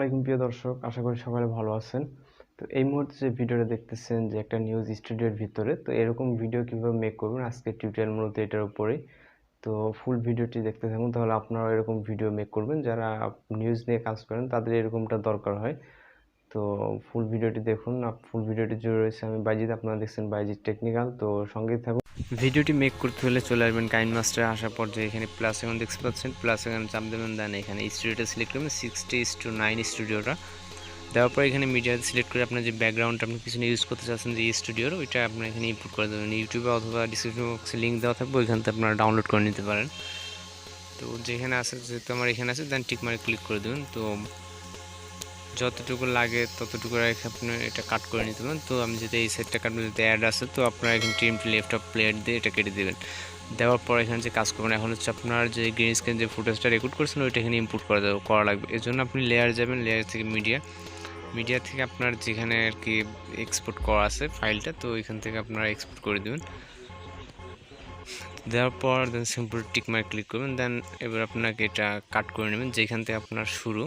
আলাইকুম প্রিয় দর্শক, আশা করি সবাই ভালো আছেন। তো এই মুহূর্তে যে ভিডিওটা দেখতেছেন যে একটা নিউজ স্টুডিওর ভিতরে, তো এরকম ভিডিও কিভাবে মেক করবেন আজকে টিউটোরিয়াল মূলত এটার উপরেই। তো ফুল ভিডিওটি দেখতে থাকুন, তাহলে আপনারা এরকম ভিডিও মেক করবেন। যারা নিউজ নিয়ে কাজ করেন তাদের এরকমটা দরকার হয়। তো ফুল ভিডিওটি দেখুন। ফুল ভিডিওটি জুড়ে রয়েছে আমি বাইজিদ, আপনারা দেখছেন বাইজিদ টেকনিক্যাল। তো সঙ্গেই থাকুন। ভিডিওটি মেক করতে হলে চলে আসবেন কাইনমাস্টারে, আসার পর যে এখানে প্লাস এখন দেখতে পাচ্ছেন, প্লাস এখানে চাপ দেবেন, দেন এখানে স্টুডিওটা সিলেক্ট করবেন 60:9 স্টুডিওটা দেওয়ার পর এখানে মিডিয়া সিলেক্ট করে আপনার যে ব্যাকগ্রাউন্ডটা আপনি পিছনে ইউজ করতে চাচ্ছেন যে স্টুডিওর, ওইটা আপনার এখানে ইনপুট করে দেবেন। ইউটিউবে অথবা ডিসক্রিপশন বক্সে লিঙ্ক দেওয়া থাকবে, ওইখান থেকে আপনারা ডাউনলোড করে নিতে পারেন। তো যেখানে আছে, যেহেতু আমার এখানে আছে, দেন টিক মার্কে ক্লিক করে দেবেন। তো যতটুকু লাগে ততটুকু রেখে আপনি এটা কাট করে নিতে পারেন। তো আমি যদি এই সাইডটা কাটবো, যদি অ্যাড আছে, তো আপনারা এখানে trim to left of player দিয়ে এটা কেটে দেবেন। দেওয়ার পর এখানে যে কাজ করবেন, এখন হচ্ছে আপনার যে গ্রিন স্ক্রিন যে ফুটেজটা রেকর্ড করেছেন ওইটা এখানে ইনপুট করা লাগবে। এর জন্য আপনি লেয়ার যাবেন, লেয়ার থেকে মিডিয়া থেকে আপনার যেখানে আর কি এক্সপোর্ট করা আছে ফাইলটা, তো ওইখান থেকে আপনারা এক্সপোর্ট করে দেবেন। দেওয়ার পর দেন সিম্পল টিক মার্ক ক্লিক করবেন। দেন এবার আপনাকে এটা কাট করে নেবেন যেখান থেকে আপনার শুরু।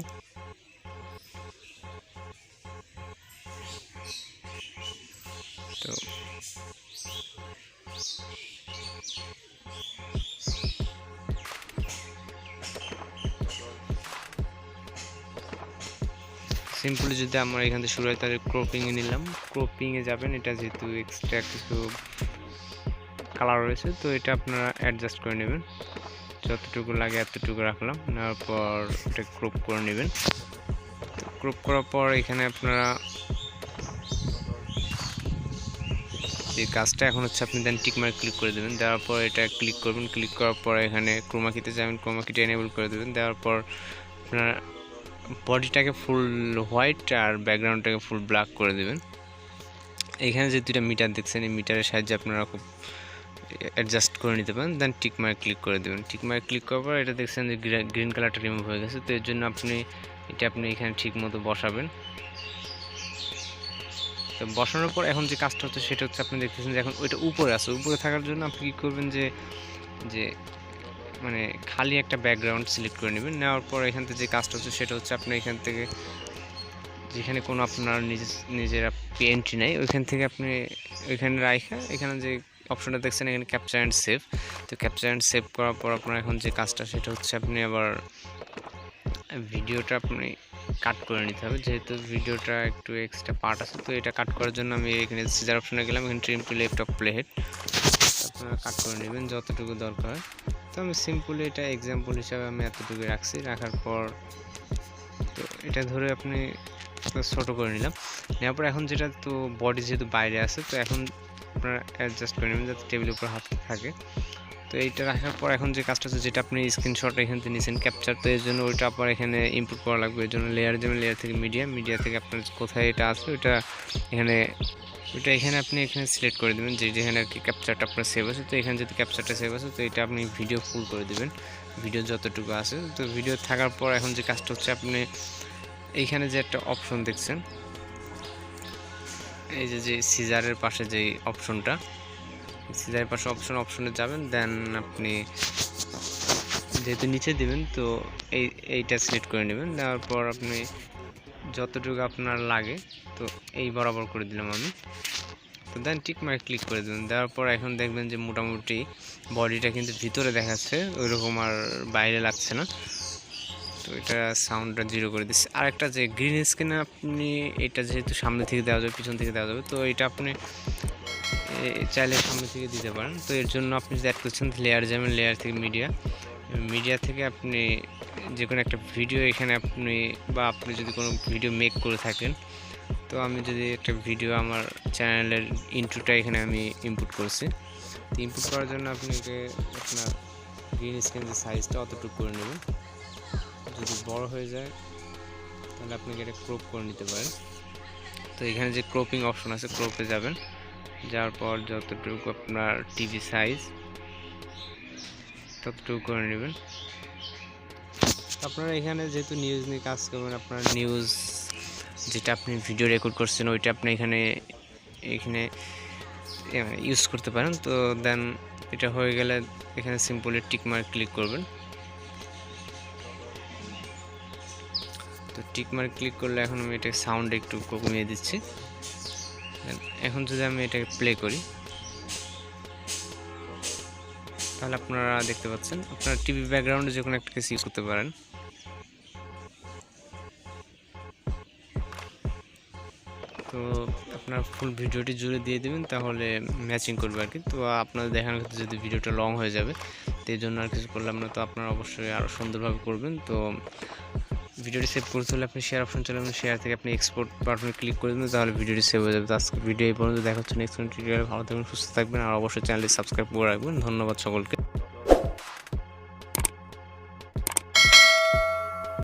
তো সিম্পলি যদি আমার এখান থেকে শুরু হয় তাহলে ক্রপিংয়ে নিলাম, ক্রপিংয়ে যাবেন। এটা যেহেতু এক্সট্রা কিছু কালার রয়েছে, তো এটা আপনারা অ্যাডজাস্ট করে নেবেন, যতটুকু লাগে এতটুকু রাখলাম। নেওয়ার পর এটা ক্রপ করে নেবেন। ক্রপ করার পর এখানে আপনারা যে কাজটা এখন হচ্ছে আপনি দেন টিক মার্ক ক্লিক করে দেবেন। দেওয়ার পর এটা ক্লিক করবেন, ক্লিক করার পর এখানে ক্রোমাকিতে যাবেন, ক্রোমাকিটা এনেবল করে দেবেন। দেওয়ার পর আপনার বডিটাকে ফুল হোয়াইট আর ব্যাকগ্রাউন্ডটাকে ফুল ব্ল্যাক করে দেবেন। এখানে যে দুইটা মিটার দেখছেন, এই মিটারের সাহায্যে আপনারা খুব অ্যাডজাস্ট করে নিতে পারেন। দেন টিক মার্ক ক্লিক করে দেবেন। টিক মার্ক ক্লিক করার পর এটা দেখছেন যে গ্রিন কালারটা রিমুভ হয়ে গেছে। তো এর জন্য আপনি এখানে ঠিক মতো বসাবেন। তো বসানোর পর এখন যে কাজটা হচ্ছে সেটা হচ্ছে আপনি দেখতেছেন যে এখন ওইটা উপরে আছে। উপরে থাকার জন্য আপনি কী করবেন, যে মানে খালি একটা ব্যাকগ্রাউন্ড সিলেক্ট করে নেবেন। নেওয়ার পর এখান থেকে যে কাজটা হচ্ছে সেটা হচ্ছে আপনি এখান থেকে যেখানে কোনো আপনার নিজেরা এন্ট্রি নেই, ওইখান থেকে আপনি ওইখানে রাখা, এখানে যে অপশনটা দেখছেন এখানে ক্যাপচার অ্যান্ড সেভ। তো ক্যাপচার অ্যান্ড সেভ করার পর আপনার এখন যে কাজটা সেটা হচ্ছে আপনি আবার ভিডিওটা আপনি কাট করে নিতে হবে, যেহেতু ভিডিওটা একটু এক্সট্রা পার্ট আছে। তো এটা কাট করার জন্য আমি এখানে সিজার অপশনে গেলাম, এখানে trim to left of play head আপনারা কাট করে নেবেন যতটুকু দরকার। তো আমি সিম্পলি এটা এক্সাম্পল হিসাবে আমি এতটুকু রাখছি। রাখার পর তো এটা ধরে আপনি ছোটো করে নিলাম। নেওয়ার পর এখন যেটা, তো বডি যেহেতু বাইরে আছে, তো এখন আপনারা অ্যাডজাস্ট করে নেবেন যাতে টেবিলের উপর হাত থাকে। তো এইটা রাখার পর এখন যে কাজটা হচ্ছে, যেটা আপনি স্ক্রিনশট এখান থেকে নিয়েছেন ক্যাপচার, তো এর জন্য ওইটা আবার এখানে ইনপুট করা লাগবে। এর জন্য লেয়ার যাবেন, লেয়ার থেকে মিডিয়া থেকে আপনার কোথায় এটা আছে ওইটা এখানে আপনি এখানে সিলেক্ট করে দেবেন, যেখানে আর কি ক্যাপচারটা আপনার সেভ আছে। তো এখানে যদি ক্যাপচারটা সেভ আছে, তো এটা আপনি ভিডিও ফুল করে দেবেন, ভিডিও যতটুকু আছে। তো ভিডিও থাকার পর এখন যে কাজটা হচ্ছে, আপনি এইখানে যে একটা অপশন দেখছেন, এই যে সিজারের পাশে যে অপশনটা, সিজারের পাশে অপশনে যাবেন। দেন আপনি যেহেতু নিচে দেবেন, তো এইটা সিলেক্ট করে নেবেন। দেওয়ার পর আপনি যতটুকু আপনার লাগে, তো এই বরাবর করে দিলাম আমি। তো দেন টিক মার্ক ক্লিক করে দেবেন। দেওয়ার পর এখন দেখবেন যে মোটামুটি বডিটা কিন্তু ভিতরে দেখাচ্ছে, ওইরকম আর বাইরে লাগছে না। তো এটা সাউন্ডটা 0 করে দিচ্ছে। আর একটা যে গ্রিন স্ক্রিনে আপনি এটা যেহেতু সামনে থেকে দেওয়া যাবে, পিছন থেকে দেওয়া যাবে, তো এটা আপনি চাইলে সামনে থেকে দিতে পারেন। তো এর জন্য আপনি যদি অ্যাড করছেন, লেয়ার যাবেন, লেয়ার থেকে মিডিয়া থেকে আপনি যে কোনো একটা ভিডিও এখানে আপনি যদি কোনো ভিডিও মেক করে থাকেন, তো আমি যদি একটা ভিডিও আমার চ্যানেলের ইন্ট্রোটা এখানে আমি ইনপুট করছি। তো ইনপুট করার জন্য আপনাকে আপনার গ্রিন স্ক্রিন যে সাইজটা অতটুকু করে নেবেন। যদি বড় হয়ে যায় তাহলে আপনাকে এটা ক্রপ করে নিতে পারেন। তো এখানে যে ক্রপিং অপশন আছে, ক্রপে যাবেন, যাওয়ার পর যতটুকু আপনার টিভি সাইজ ততটুকু করে নেবেন। আপনারা এখানে যেহেতু নিউজ নিয়ে কাজ করবেন, আপনার নিউজ যেটা আপনি ভিডিও রেকর্ড করছেন ওইটা আপনি এখানে ইউজ করতে পারেন। তো দেন এটা হয়ে গেলে এখানে সিম্পলি টিক মার্ক ক্লিক করবেন। তো টিক মার্ক ক্লিক করলে এখন আমি এটা সাউন্ড একটু কমিয়ে দিচ্ছি। এখন যদি আমি এটাকে প্লে করি তাহলে আপনারা দেখতে পাচ্ছেন আপনারা টিভি ব্যাকগ্রাউন্ডে যে কোনো একটা কিছু ইউজ করতে পারেন। তো আপনার ফুল ভিডিওটি জুড়ে দিয়ে দেবেন, তাহলে ম্যাচিং করবে আর কি। তো আপনাদের দেখানোর ক্ষেত্রে যদি ভিডিওটা লং হয়ে যাবে, তো এই জন্য আর কিছু করলাম না। তো আপনারা অবশ্যই আরও সুন্দরভাবে করবেন। তো ভিডিওটি সেভ করতে হলে আপনি শেয়ার অপশন চলে যাবেন, শেয়ার থেকে আপনি এক্সপোর্ট বাটনে ক্লিক করে দেবেন, তাহলে ভিডিওটি সেভ হয়ে যাবে। তো আজকে ভিডিও এই পর্যন্ত, দেখা হচ্ছে নেক্সট টিউটোরিয়ালে। ভালো থাকবেন, সুস্থ থাকবেন, আর অবশ্যই চ্যানেলটি সাবস্ক্রাইব করে রাখবেন। ধন্যবাদ সকলকে।